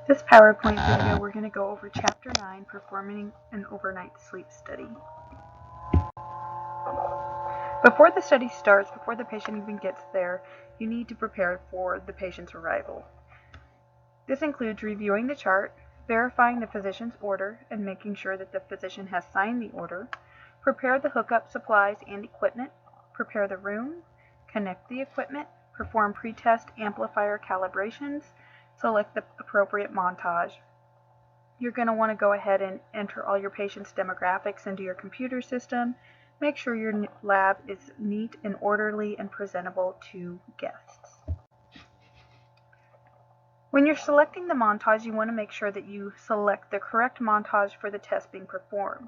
This PowerPoint video, we're going to go over Chapter 9, Performing an Overnight Sleep Study. Before the study starts, before the patient even gets there, you need to prepare for the patient's arrival. This includes reviewing the chart, verifying the physician's order, and making sure that the physician has signed the order, prepare the hookup supplies and equipment, prepare the room, connect the equipment, perform pre-test amplifier calibrations, select the appropriate montage. You're going to want to go ahead and enter all your patient's demographics into your computer system. Make sure your lab is neat and orderly and presentable to guests. When you're selecting the montage, you want to make sure that you select the correct montage for the test being performed.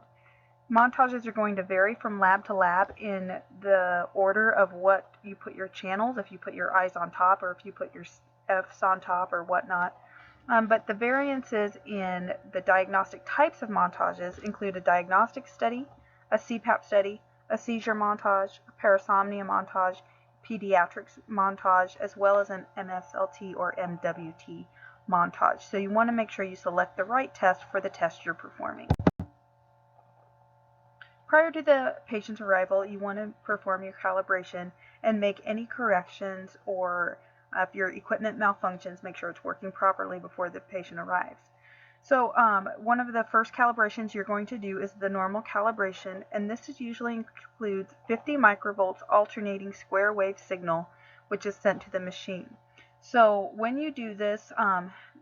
Montages are going to vary from lab to lab in the order of what you put your channels, if you put your eyes on top or if you put your F's on top or whatnot. But the variances in the diagnostic types of montages include a diagnostic study, a CPAP study, a seizure montage, a parasomnia montage, pediatrics montage, as well as an MSLT or MWT montage. So you want to make sure you select the right test for the test you're performing. Prior to the patient's arrival, you want to perform your calibration and make any corrections, or if your equipment malfunctions, make sure it's working properly before the patient arrives. So one of the first calibrations you're going to do is the normal calibration, and this usually includes 50 microvolts alternating square wave signal, which is sent to the machine. So when you do this,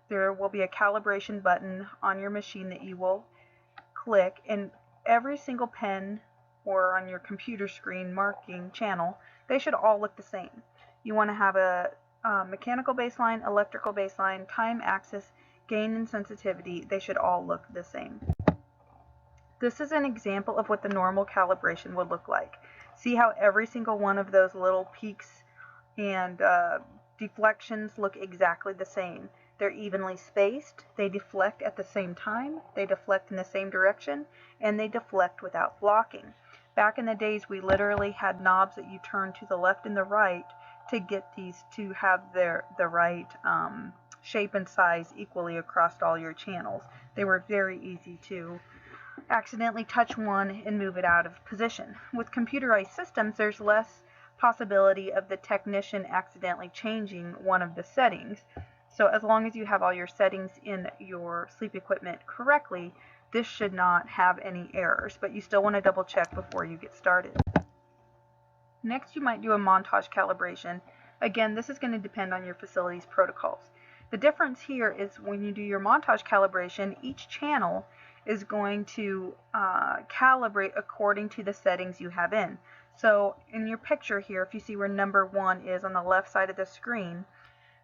there will be a calibration button on your machine that you will click, and every single pen or on your computer screen marking channel, they should all look the same. You want to have a mechanical baseline, electrical baseline, time axis, gain and sensitivity. They should all look the same. This is an example of what the normal calibration would look like. See how every single one of those little peaks and deflections look exactly the same. They're evenly spaced, they deflect at the same time, they deflect in the same direction, and they deflect without blocking. Back in the days, we literally had knobs that you turn to the left and the right to get these to have the right shape and size equally across all your channels. They were very easy to accidentally touch one and move it out of position. With computerized systems, there's less possibility of the technician accidentally changing one of the settings. So as long as you have all your settings in your sleep equipment correctly, this should not have any errors, but you still want to double check before you get started. Next, you might do a montage calibration. Again, this is going to depend on your facility's protocols. The difference here is when you do your montage calibration, each channel is going to calibrate according to the settings you have in. So in your picture here, if you see where number 1 is on the left side of the screen,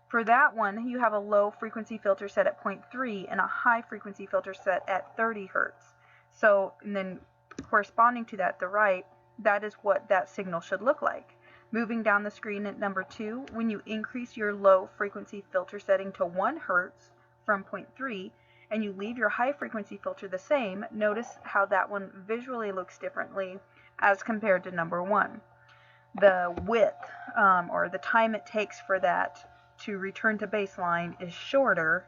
for that one, you have a low frequency filter set at 0.3 and a high frequency filter set at 30 Hertz. So, and then corresponding to that, the right, that is what that signal should look like. Moving down the screen at number 2, when you increase your low frequency filter setting to 1 Hertz from 0.3 and you leave your high frequency filter the same, notice how that one visually looks differently as compared to number 1. The width or the time it takes for that to return to baseline is shorter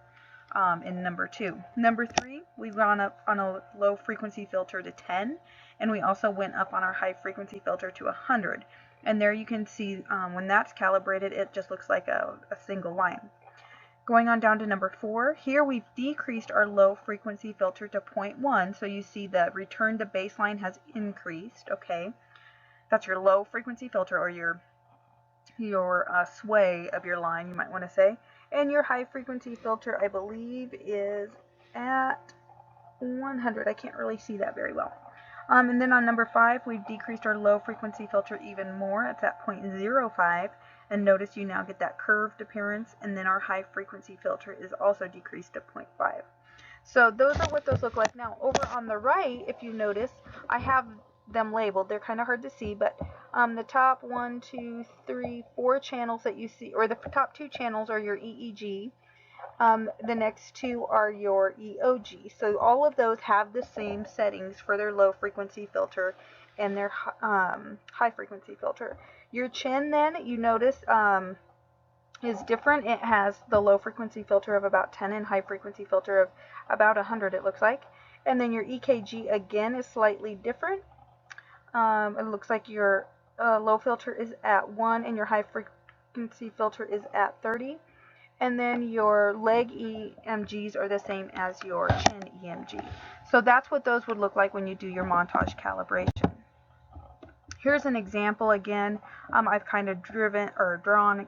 in number 2. Number 3, we've gone up on a low frequency filter to 10, and we also went up on our high frequency filter to 100. And there you can see when that's calibrated, it just looks like a single line. Going on down to number 4, here we've decreased our low frequency filter to 0.1, so you see the return to baseline has increased. Okay, that's your low frequency filter, or your sway of your line, you might want to say. And your high frequency filter, I believe, is at 100. I can't really see that very well. And then on number 5, we've decreased our low frequency filter even more. It's at 0.05. And notice you now get that curved appearance. And then our high frequency filter is also decreased to 0.5. So those are what those look like. Now over on the right, if you notice, I have them labeled. They're kind of hard to see, but the top 1, 2, 3, 4 channels that you see, or the top 2 channels are your EEG. The next 2 are your EOG. So all of those have the same settings for their low frequency filter and their high frequency filter. Your chin, then, you notice is different. It has the low frequency filter of about 10 and high frequency filter of about 100, it looks like. And then your EKG again is slightly different. It looks like your low filter is at 1 and your high frequency filter is at 30. And then your leg EMGs are the same as your chin EMG. So that's what those would look like when you do your montage calibration. Here's an example again. I've kind of drawn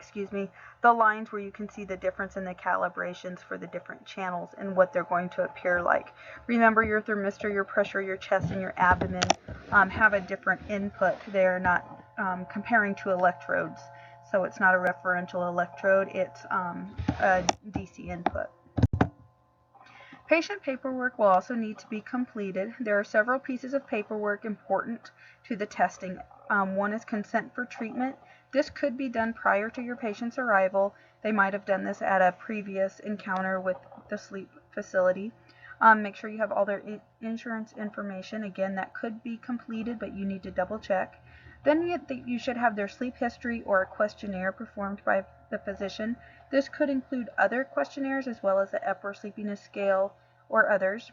the lines where you can see the difference in the calibrations for the different channels and what they're going to appear like. Remember, your thermistor, your pressure, your chest, and your abdomen have a different input. They're not comparing to electrodes. So it's not a referential electrode, it's a DC input. Patient paperwork will also need to be completed. There are several pieces of paperwork important to the testing. One is consent for treatment. This could be done prior to your patient's arrival. They might have done this at a previous encounter with the sleep facility. Make sure you have all their insurance information. Again, that could be completed, but you need to double check. Then you should have their sleep history or a questionnaire performed by the physician. This could include other questionnaires as well as the Epworth Sleepiness Scale or others.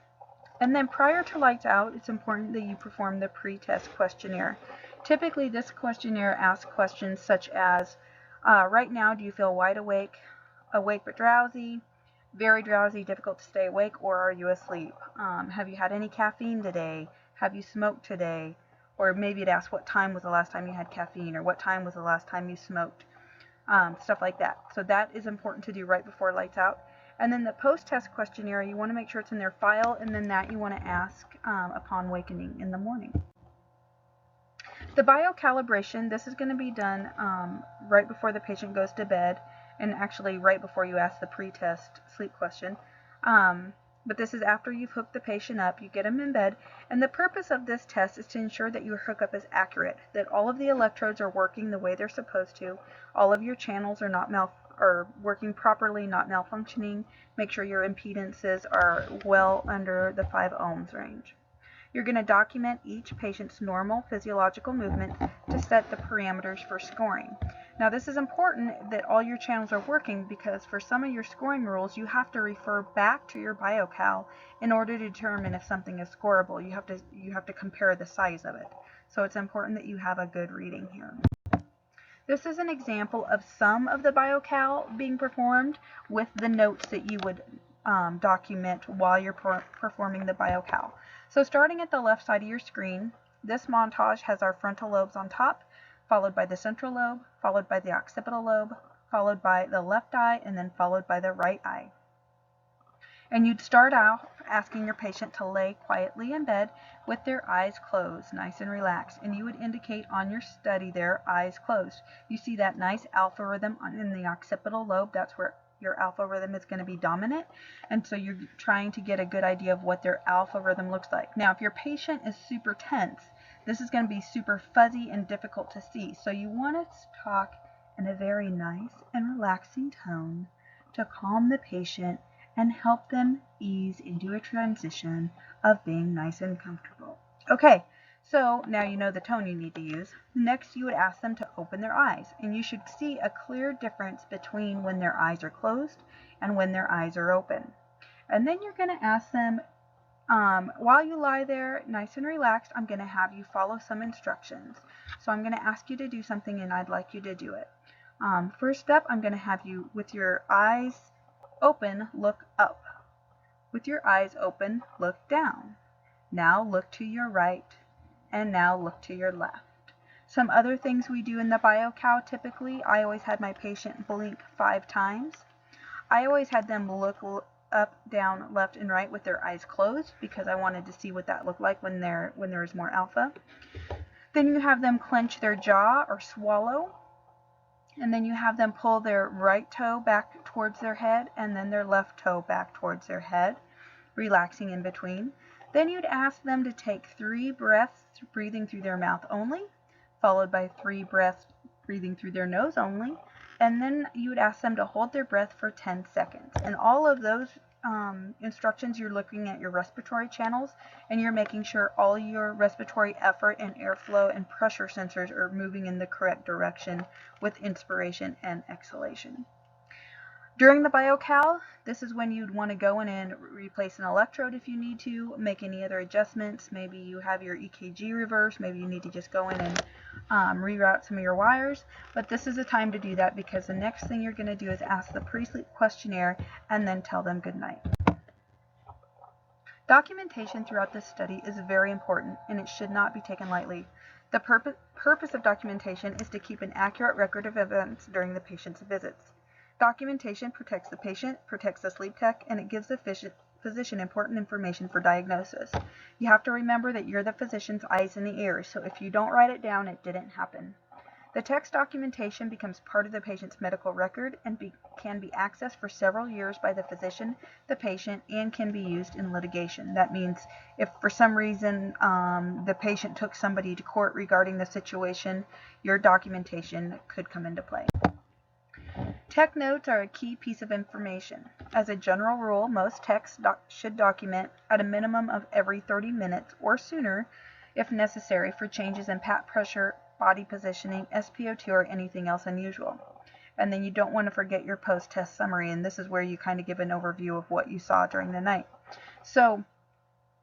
And then prior to lights out, it's important that you perform the pre-test questionnaire. Typically, this questionnaire asks questions such as, right now, do you feel wide awake, awake but drowsy, very drowsy, difficult to stay awake, or are you asleep? Have you had any caffeine today? Have you smoked today? Or maybe it asks what time was the last time you had caffeine, or what time was the last time you smoked, stuff like that. So that is important to do right before lights out. And then the post-test questionnaire, you want to make sure it's in their file, and then that you want to ask upon wakening in the morning. The biocalibration, this is going to be done right before the patient goes to bed, and actually right before you ask the pre-test sleep question. But this is after you've hooked the patient up, you get them in bed, and the purpose of this test is to ensure that your hookup is accurate, that all of the electrodes are working the way they're supposed to, all of your channels are working properly, not malfunctioning. Make sure your impedances are well under the 5 ohms range. You're going to document each patient's normal physiological movement to set the parameters for scoring. Now, this is important that all your channels are working because for some of your scoring rules, you have to refer back to your biocal in order to determine if something is scoreable. You have to compare the size of it. So it's important that you have a good reading here. This is an example of some of the biocal being performed with the notes that you would document while you're performing the biocal. So starting at the left side of your screen, this montage has our frontal lobes on top, followed by the central lobe, followed by the occipital lobe, followed by the left eye, and then followed by the right eye. And you'd start out asking your patient to lay quietly in bed with their eyes closed, nice and relaxed. And you would indicate on your study there, eyes closed. You see that nice alpha rhythm in the occipital lobe. That's where your alpha rhythm is going to be dominant. And so you're trying to get a good idea of what their alpha rhythm looks like. Now, if your patient is super tense, this is going to be super fuzzy and difficult to see. So you want to talk in a very nice and relaxing tone to calm the patient and help them ease into a transition of being nice and comfortable. Okay, so now you know the tone you need to use. Next, you would ask them to open their eyes, and you should see a clear difference between when their eyes are closed and when their eyes are open. And then you're going to ask them, while you lie there nice and relaxed, I'm going to have you follow some instructions. So I'm going to ask you to do something, and I'd like you to do it. First up, I'm going to have you, with your eyes open, look up. With your eyes open, look down. Now look to your right, and now look to your left. Some other things we do in the biocal typically, I always had my patient blink 5 times. I always had them look up, down, left, and right with their eyes closed because I wanted to see what that looked like when there is more alpha. Then you have them clench their jaw or swallow. And then you have them pull their right toe back towards their head and then their left toe back towards their head, relaxing in between. Then you'd ask them to take 3 breaths, breathing through their mouth only, followed by 3 breaths, breathing through their nose only. And then you would ask them to hold their breath for 10 seconds. And all of those instructions, you're looking at your respiratory channels and you're making sure all your respiratory effort and airflow and pressure sensors are moving in the correct direction with inspiration and exhalation. During the biocal, this is when you'd want to go in and replace an electrode if you need to, make any other adjustments. Maybe you have your EKG reversed, maybe you need to just go in and reroute some of your wires. But this is the time to do that, because the next thing you're going to do is ask the pre-sleep questionnaire and then tell them good night. Documentation throughout this study is very important, and it should not be taken lightly. The purpose of documentation is to keep an accurate record of events during the patient's visits. Documentation protects the patient, protects the sleep tech, and it gives the physician important information for diagnosis. You have to remember that you're the physician's eyes and ears, so if you don't write it down, it didn't happen. The text documentation becomes part of the patient's medical record and can be accessed for several years by the physician, the patient, and can be used in litigation. That means if for some reason the patient took somebody to court regarding the situation, your documentation could come into play. Tech notes are a key piece of information. As a general rule, most techs should document at a minimum of every 30 minutes or sooner if necessary for changes in pat pressure, body positioning, SpO2, or anything else unusual. And then you don't want to forget your post-test summary, and this is where you kind of give an overview of what you saw during the night. So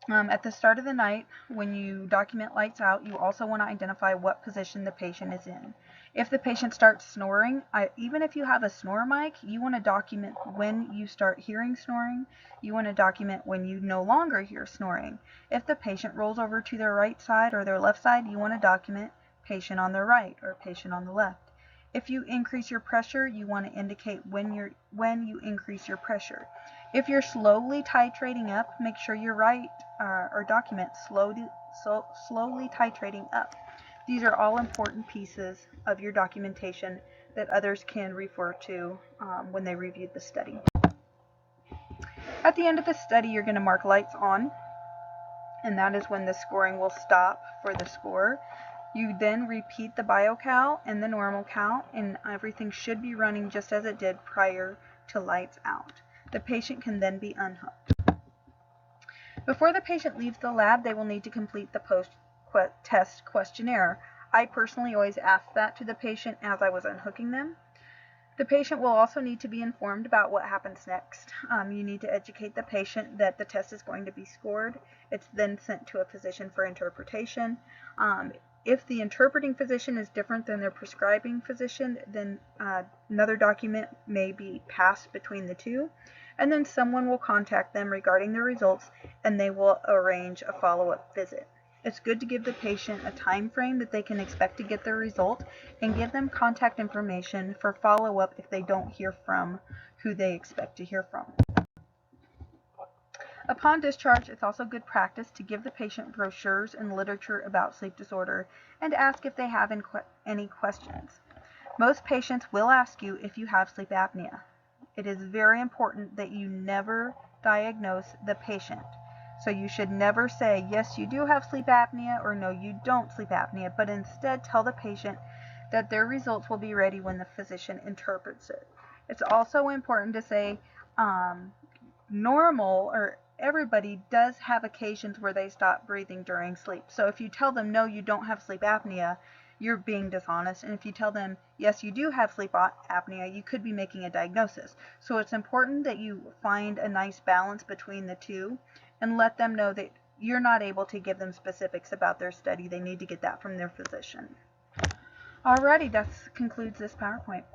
at the start of the night, when you document lights out, you also want to identify what position the patient is in. If the patient starts snoring, even if you have a snore mic, you want to document when you start hearing snoring. You want to document when you no longer hear snoring. If the patient rolls over to their right side or their left side, you want to document patient on the right or patient on the left. If you increase your pressure, you want to indicate when you increase your pressure. If you're slowly titrating up, make sure you write or document slowly titrating up. These are all important pieces of your documentation that others can refer to when they reviewed the study. At the end of the study, you're going to mark lights on, and that is when the scoring will stop for the score. You then repeat the biocal and the normal cal, and everything should be running just as it did prior to lights out. The patient can then be unhooked. Before the patient leaves the lab, they will need to complete the post-test questionnaire. I personally always ask that to the patient as I was unhooking them. The patient will also need to be informed about what happens next. You need to educate the patient that the test is going to be scored. It's then sent to a physician for interpretation. If the interpreting physician is different than their prescribing physician, then another document may be passed between the two, and then someone will contact them regarding the results, and they will arrange a follow-up visit. It's good to give the patient a time frame that they can expect to get their result, and give them contact information for follow-up if they don't hear from who they expect to hear from. Upon discharge, it's also good practice to give the patient brochures and literature about sleep disorder and ask if they have any questions. Most patients will ask you if you have sleep apnea. It is very important that you never diagnose the patient. So you should never say, yes, you do have sleep apnea, or no, you don't sleep apnea, but instead tell the patient that their results will be ready when the physician interprets it. It's also important to say normal or everybody does have occasions where they stop breathing during sleep. So if you tell them, no, you don't have sleep apnea, you're being dishonest. And if you tell them, yes, you do have sleep apnea, you could be making a diagnosis. So it's important that you find a nice balance between the two and let them know that you're not able to give them specifics about their study. They need to get that from their physician. Alrighty, that concludes this PowerPoint.